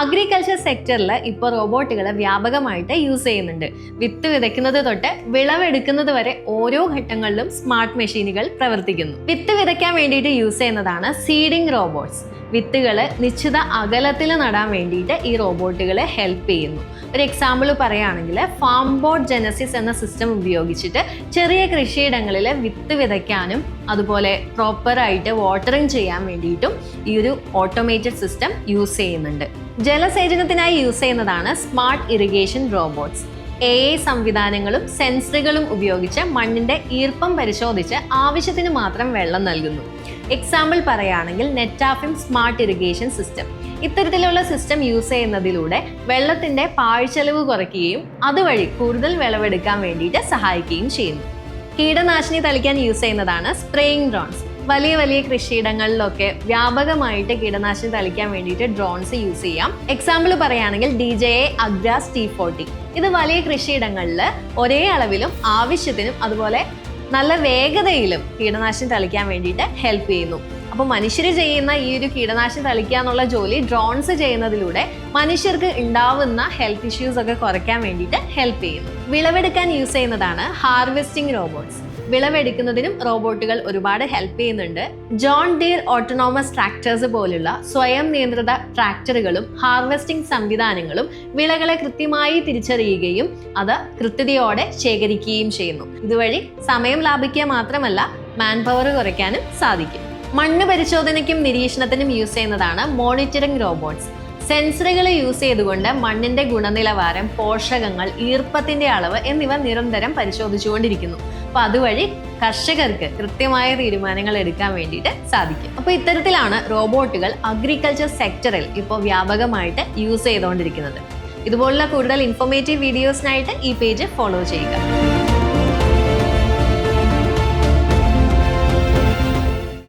Agriculture സെക്ടറിൽ ഇപ്പോൾ റോബോട്ടുകളെ വ്യാപകമായിട്ട് യൂസ് ചെയ്യുന്നുണ്ട്. വിത്ത് വിതയ്ക്കുന്നത് തൊട്ട് വിളവെടുക്കുന്നത് വരെ ഓരോ ഘട്ടങ്ങളിലും സ്മാർട്ട് മെഷീനുകൾ പ്രവർത്തിക്കുന്നു. വിത്ത് വിതയ്ക്കാൻ വേണ്ടിയിട്ട് യൂസ് ചെയ്യുന്നതാണ് സീഡിംഗ് റോബോട്ട്സ്. വിത്തുകൾ നിശ്ചിത അകലത്തിൽ നടാൻ വേണ്ടിയിട്ട് ഈ റോബോട്ടുകളെ ഹെൽപ്പ് ചെയ്യുന്നു. ഒരു എക്സാമ്പിൾ പറയുകയാണെങ്കിൽ ഫാം ബോട്ട് ജെനസിസ് എന്ന സിസ്റ്റം ഉപയോഗിച്ചിട്ട് ചെറിയ കൃഷിയിടങ്ങളിൽ വിത്ത് വിതയ്ക്കാനും അതുപോലെ പ്രോപ്പറായിട്ട് വാട്ടറിങ് ചെയ്യാൻ വേണ്ടിയിട്ടും ഈ ഒരു ഓട്ടോമേറ്റഡ് സിസ്റ്റം യൂസ് ചെയ്യുന്നുണ്ട്. ജലസേചനത്തിനായി യൂസ് ചെയ്യുന്നതാണ് സ്മാർട്ട് ഇറിഗേഷൻ റോബോട്ട്സ്. AI സംവിധാനങ്ങളും സെൻസറുകളും ഉപയോഗിച്ച് മണ്ണിന്റെ ഈർപ്പം പരിശോധിച്ച് ആവശ്യത്തിന് മാത്രം വെള്ളം നൽകുന്നു. എക്സാമ്പിൾ പറയുകയാണെങ്കിൽ നെറ്റാഫിം സ്മാർട്ട് ഇറിഗേഷൻ സിസ്റ്റം. ഇത്തരത്തിലുള്ള സിസ്റ്റം യൂസ് ചെയ്യുന്നതിലൂടെ വെള്ളത്തിന്റെ പാഴ്ചെലവ് കുറയ്ക്കുകയും അതുവഴി കൂടുതൽ വിളവെടുക്കാൻ വേണ്ടിയിട്ട് സഹായിക്കുകയും ചെയ്യുന്നു. കീടനാശിനി തളിക്കാൻ യൂസ് ചെയ്യുന്നതാണ് സ്പ്രേയിങ് ഡ്രോൺസ്. വലിയ വലിയ കൃഷിയിടങ്ങളിലൊക്കെ വ്യാപകമായിട്ട് കീടനാശിനി തളിക്കാൻ വേണ്ടിയിട്ട് ഡ്രോൺസ് യൂസ് ചെയ്യാം. എക്സാമ്പിൾ പറയുകയാണെങ്കിൽ DJI Agras T40. ഇത് വലിയ കൃഷിയിടങ്ങളിൽ ഒരേ അളവിലും ആവശ്യത്തിനും അതുപോലെ നല്ല വേഗതയിലും കീടനാശിനി തളിക്കാൻ വേണ്ടിയിട്ട് ഹെൽപ്പ് ചെയ്യുന്നു. അപ്പോൾ മനുഷ്യർ ചെയ്യുന്ന ഈ ഒരു കീടനാശിനി തളിക്കുക എന്നുള്ള ജോലി ഡ്രോൺസ് ചെയ്യുന്നതിലൂടെ മനുഷ്യർക്ക് ഉണ്ടാവുന്ന ഹെൽത്ത് ഇഷ്യൂസ് ഒക്കെ കുറയ്ക്കാൻ വേണ്ടിയിട്ട് ഹെൽപ്പ് ചെയ്യുന്നു. വിളവെടുക്കാൻ യൂസ് ചെയ്യുന്നതാണ് ഹാർവെസ്റ്റിംഗ് റോബോട്ട്സ്. വിളവെടുക്കുന്നതിനും റോബോട്ടുകൾ ഒരുപാട് ഹെൽപ്പ് ചെയ്യുന്നുണ്ട്. ജോൺ ഡീർ ഓട്ടോണോമസ് ട്രാക്ടേഴ്സ് പോലുള്ള സ്വയം നിയന്ത്രിത ട്രാക്ടറുകളും ഹാർവെസ്റ്റിംഗ് സംവിധാനങ്ങളും വിളകളെ കൃത്യമായി തിരിച്ചറിയുകയും അത് കൃത്യതയോടെ ശേഖരിക്കുകയും ചെയ്യുന്നു. ഇതുവഴി സമയം ലാഭിക്കുക മാത്രമല്ല മാൻ പവർ കുറയ്ക്കാനും സാധിക്കും. മണ്ണ് പരിശോധനയ്ക്കും നിരീക്ഷണത്തിനും യൂസ് ചെയ്യുന്നതാണ് മോണിറ്ററിംഗ് റോബോട്ട്സ്. സെൻസറുകൾ യൂസ് ചെയ്തുകൊണ്ട് മണ്ണിന്റെ ഗുണനിലവാരം, പോഷകങ്ങൾ, ഈർപ്പത്തിന്റെ അളവ് എന്നിവ നിരന്തരം പരിശോധിച്ചുകൊണ്ടിരിക്കുന്നു. അപ്പൊ അതുവഴി കർഷകർക്ക് കൃത്യമായ തീരുമാനങ്ങൾ എടുക്കാൻ വേണ്ടിയിട്ട് സാധിക്കും. അപ്പോൾ ഇത്തരത്തിലാണ് റോബോട്ടുകൾ അഗ്രികൾച്ചർ സെക്ടറിൽ ഇപ്പോൾ വ്യാപകമായിട്ട് യൂസ് ചെയ്തുകൊണ്ടിരിക്കുന്നത്. ഇതുപോലുള്ള കൂടുതൽ ഇൻഫോർമേറ്റീവ് വീഡിയോസിനായിട്ട് ഈ പേജ് ഫോളോ ചെയ്യുക.